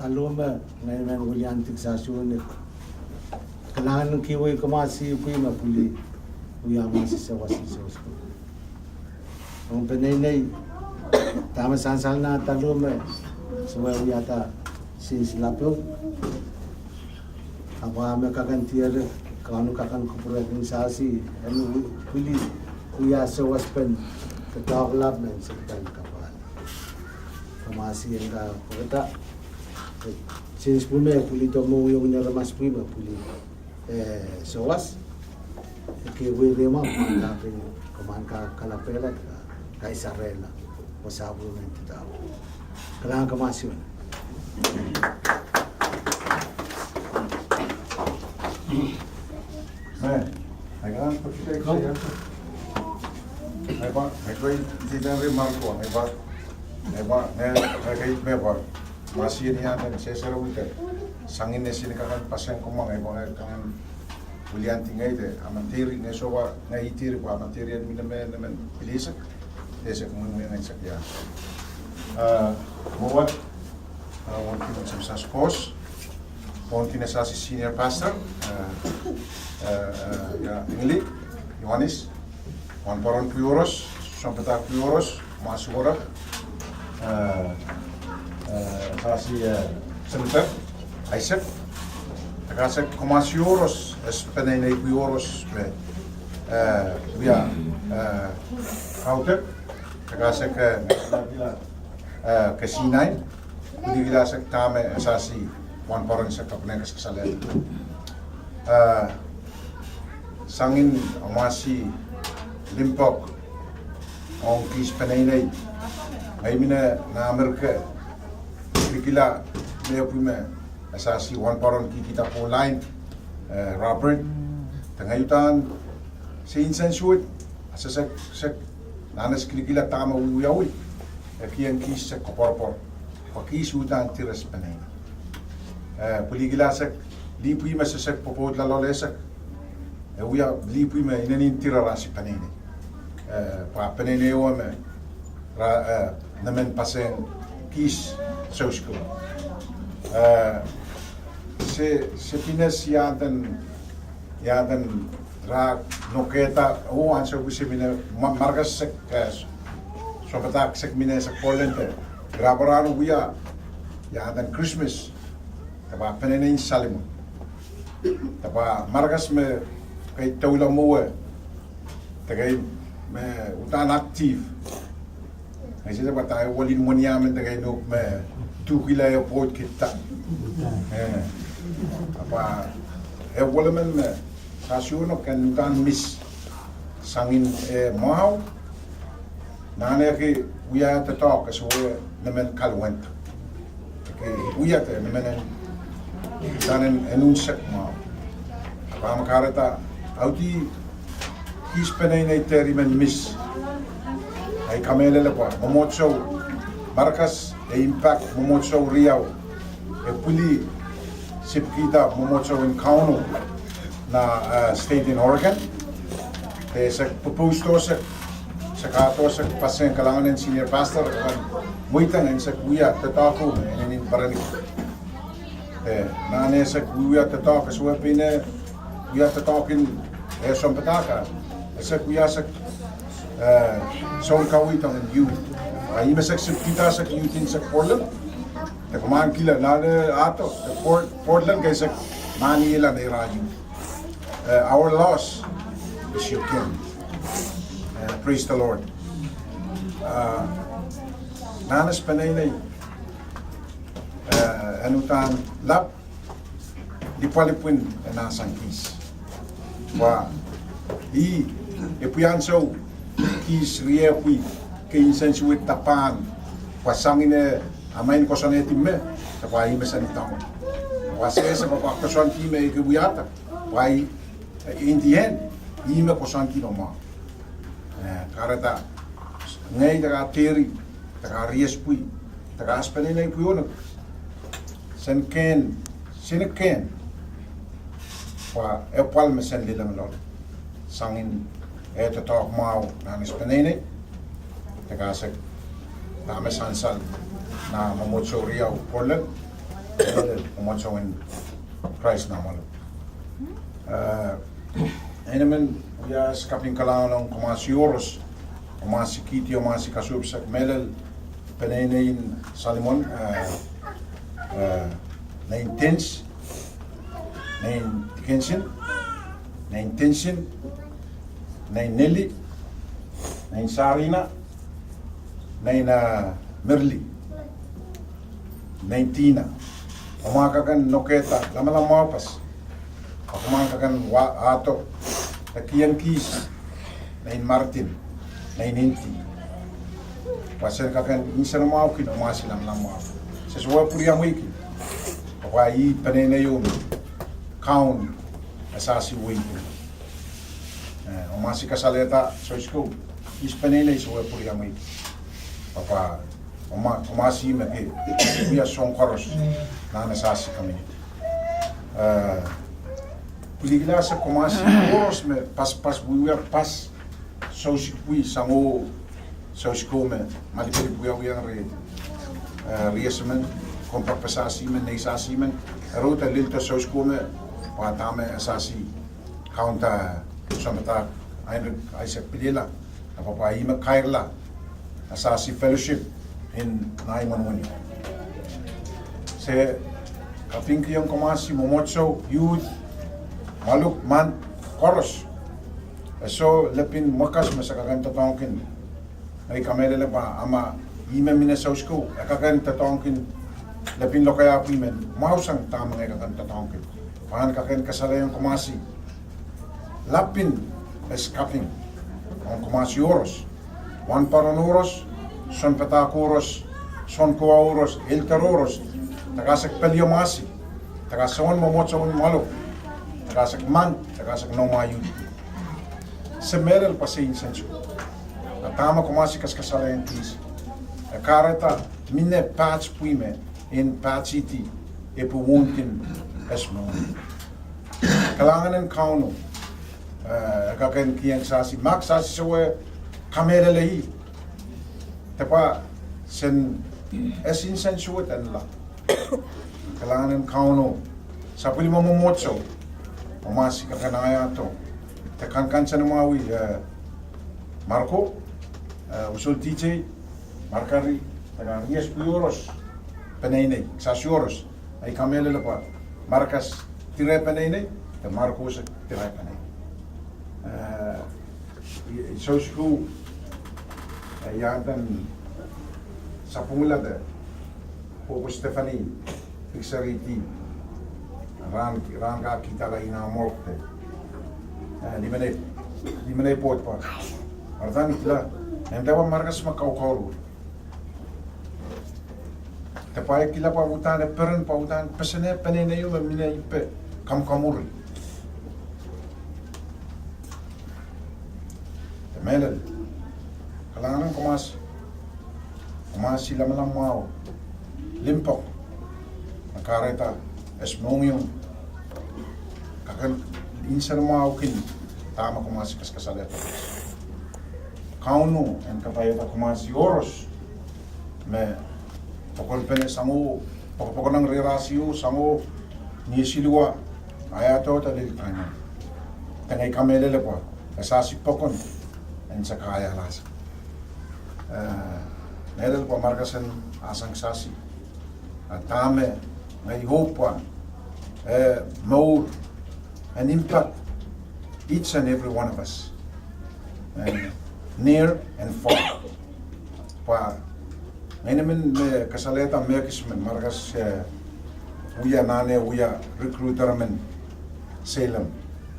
aluma ngayon William Tigsasyon kailangan ng kiwi kumasi kuy mapuli kuya masi sa wasisos ko ang penenay tama sansal na taluma suwa yata since lapyo apa ame kagantiar kanu kakan kupura sasi anu puli kuya sa waspen ketaklap na sektan kapal kumasi yang ka kita since pume puli to mo yung naramas pume puli sowas ke rema tapi kuman ka kalapela ka Israela o sabu men tao kailangan kamasyon Kailangan pagkita siya. Ay ba, hindi na rin marko. Ay ba, kahit may ba, masih niya natin, sesero wite, sangin na sinikakan pasang kumang, ay ba, kangan William tingay de, amantiri, nesowa, naitiri po, amantiri yan naman pilisak, desa kung mga ngayon sakya. Muwat, wanti na sa spos, wanti na sa senior pastor, Ingli, Yohanes, Juan Paron Puyoros, Sampeta Puyoros, Masura, kasi Senator Isaac, kasi Kumasiyoros, Penenay Puyoros, Via Kautek, kasi Kasinay, hindi bila sa tame asasi Juan Paron sa Kapanekas Kasalet. Sangin amasi limpok ang kis panay ay mina na Amerika bigla may pume asasi Juan Paron kita po line Robert tangayutan si insensuit asasek nanas kilikila tama uyawi akian kis sa koporpor pakisutan tiras panay puligila sa lipui masasek popot lalolesak uya lipui me inanin tira rasi panene pa panene o me namen pasen kis sosko se pines yadan ra noketa o anso busimine margas sek so patak sek mine sek polente grabarano uya yadan Christmas taba panene salimon taba margas me kay tawla mo tagay me utan aktif ay siya ba tayo walin mo niyaman tagay no me 2 kila yo pot kita apa wala man me sasyono kan utan miss sangin mau nane ki uya ta talk so naman kalwent ki uya ta naman tanen enunsak mau apa makarata Audi kis penay na teriman miss ay kamelele po momotso markas impact momotso riau puli sipkita momotso in Kauno na state in Oregon sa proposed to sa kato sa paseng kalangan ng senior pastor muitan ng sa kuya tatako in baranik nane sa kuya tatako so pine kuya tatakin Sampetaka, sa kuya sa son kawitang and youth. Ay masak kita sa youth in sa Portland. Na kumahan kila na ato sa Portland kay sa Manila na irayo. Our loss is your king. Praise the Lord. Nanas panay anutan lap lipalipin nasang kis. Wa epuyan so kis riepui ke insensuit tapan pasangin amain kosoneti me tapai mesanitang wasesa pa kosonti me ke buyata pai in the end ime kosonti no ma karata ngai daga teri daga riespui daga aspenena ipuyono senken pa epal mesen lilang lor sangin eto talk mau nanis penene tagasek na mesansal na mamutso riau Portland umatso in Christ namalo. Enemen uya skaping kalangan kumasi oros, kumasi kiti o kumasi kasubsak melel penenein Salimon na intense na intention na intention na Nelly na Sarina na Merli na Tina umakakan noketa lama pas umakakan ato takian kis na Martin na Inti pasal kakan insan mau kin umasi lama sesuai puriang wiki papa i panene yum count asasi wiki umasi kasaleta soisko is panene sesuai puriang wiki papa umasi me ke dia song koros na asasi kami Puligila sa kumasi oros me pas buya pas sosikui sango sosiko me malipiri buya re riesmen kompapasasi men neisasi men rota lilta sosiko me patame asasi kaunta samata Isaac Pilila apa ima kairla asasi fellowship in Naimanwani se kapingki yang kumasi momotso youth maluk man koros so lepin makas masakagan tatongkin ay kamera pa ama ime mina sausko akagan tatongkin lepin lokaya pimen mausang tamang ay kagan tatongkin pahan kakan kasalayang kumasi lapin escaping ang kumasi oros wan paron oros son petak oros son kuwa oros ilter oros tagasak pelyo masi tagasawan momotsawan maluk tagasak man, tagasak no mayu. Semeral pasin sensu. Atama kumasi kaskasala yung tis. Akareta mine patch puime in patchiti epuwuntin esmo. Kalangan ng kauno. Kakain kiyang sasi. Mak sasi sawe kamera lahi. Tepa sen esin sensuat anla. Kalangan ng kauno. Sa puli mamumotso. Umasi kakanaya to tekan sa namawi Marco usul TJ Markari taga Rias Puyoros penene Sasioros ay kamele pa Marcas tire penene te Marcos tire penene so sku yadan sa pumula de Popo Stefani Fixeriti ran ka kita la ina morte di mana pot pa ardan itla endawa margas makau tapay kila pa utan peren pa utan pesene penene yo mina ipe kamuri temelen kalangan kumas sila malang mau limpok makareta esmong kakan insan mau kin tama kumasi kasaleta kauno en kapayata kumasi oros me pokol pene sango pokon ng relasyo sango ni silwa ayato tali kanya tangay kamele pa asasi pokon en sakaya las nedel pa markasen asang sasi atame may hope more and impact each and every one of us, and near and far. Pa, ngayon may kasaleta merkismen markas uya nane uya recruiter men Salem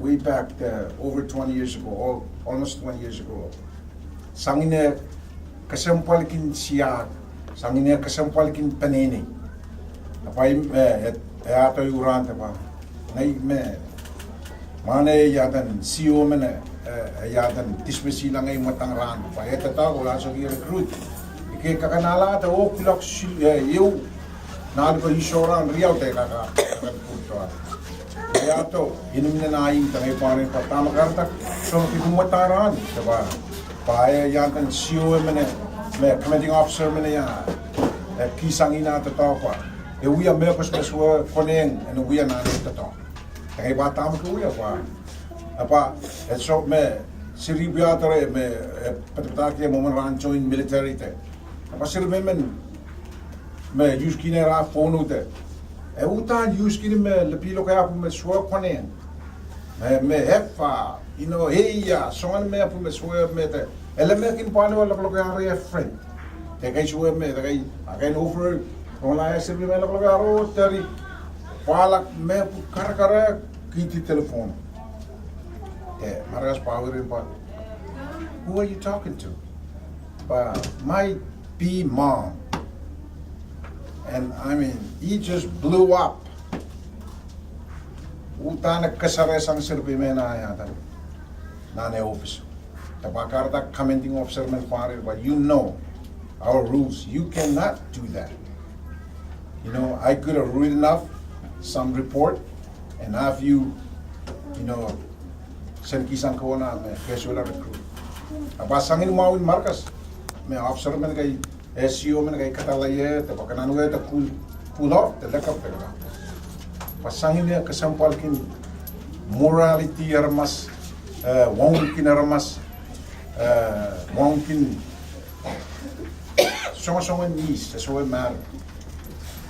way back over 20 years ago, almost 20 years ago. Sangine kasampalkin siya, sangine kasampalkin panini. Apay ato yuran pa ngay me mane yadan CEO mene yadan dismissila ngay matang ran pa eta ta wala so recruit ike kakanala ta o kulak eu nal ko isoran riau te kaka punto yato inum na ai tangay pare pa tama karta so timutaran diba pa yadan CEO mene me commanding officer mene ya kisang ina ta pa e uia mea pas pesua koneng ena uia nane tato tangai ba tamu ke uia pa apa e so me siri bia tore me patata ke mo man join military te apa sir me use kine ra phone te e uta use kine me le pilo ka pu me so koneng me hefa heia songan me pu me so me te ele me kin pane wala ko ka re friend te kai so me te kai again over Ola ese me lo garo teri pala me kara kiti telephone. Maragas power in but who are you talking to? Might be mom. And I mean, he just blew up. Utana kasare sang sirpi me na ayatan. Nane office. Tabakarta commenting officer men fare, but you know our rules. You cannot do that. I could have written up some report and have you, send kisang ko na me casual recruit. Abasangin mo in markas. Me officer men kay SEO men kay katalaye, te pakananwe te pull off te lekap te ka. Pasangin niya kasampal kin morality armas, wong kin armas, wong kin songa nis, so mar.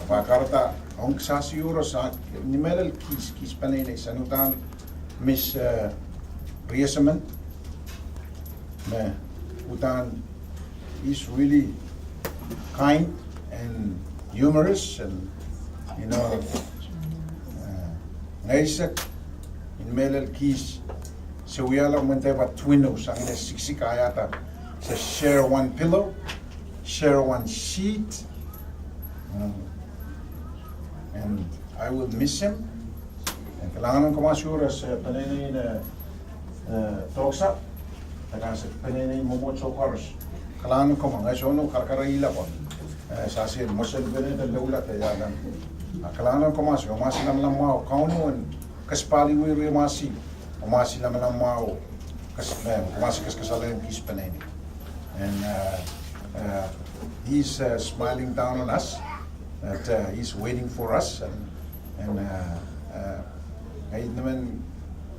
Pakarta ang sasiuro sa nimelal kis panene sanutan Miss Rieseman me utan is really kind and humorous and ngaisak nimelal kis so we all went there about twinos ang siksik ayata sa share one pillow, share one sheet. And I will miss him. And kailangan ng kumasura sa panenay na toksa. Taka sa panenay momotso kars. Kailangan ko mga sono karkaraila ko. Sa asin mosel beneta lula tayagan. Kailangan ng kumasura. Kumasi naman lang mao. Kauno and kaspali wiri masi. Kumasi naman lang mao. Kumasi kaskasalan kis panenay. And he's smiling down on us. That he's waiting for us and kahit naman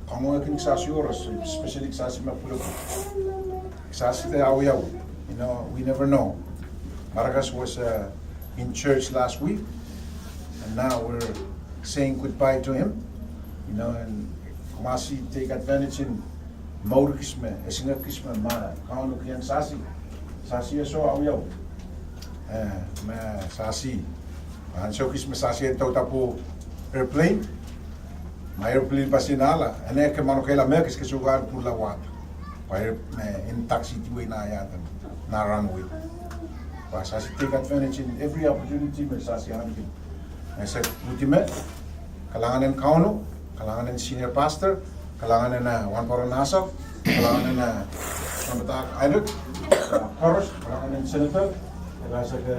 kamu aking sasyoros especially sasi mapulo sasi tayo yaw we never know. Maragas was in church last week and now we're saying goodbye to him and kumasi take advantage in maurikisme esingakisme ma kauno kiyang sasi so yaw sasi so kis masasi ito tapo airplane, may airplane pa sinala. Ane ke mano kaila merkis ke sugar pula wat. Pa in taxi tiway na yatan na runway. Pa sasi take advantage in every opportunity masasi hankin. Sa ultime, kalangan ng kauno, kalangan ng senior pastor, kalangan na Juan Coronasa, kalangan na Sambatak Island, chorus, kalangan ng senator, kaya ke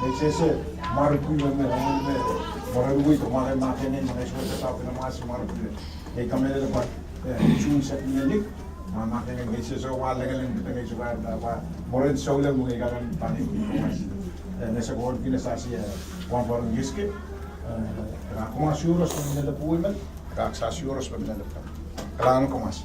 nagsese Marupui me Marupui to mga makene mga iswerte sa pinamasi Marupui ay kami na ba chung sa pinanik mga makene nagsese wala galing kita sugar ba moren sola mo garan panik nasa gol kinasasi Juan Barong Giske kumasuros ng nalapuin man kaksasuros ng nalapuin kailangan kumas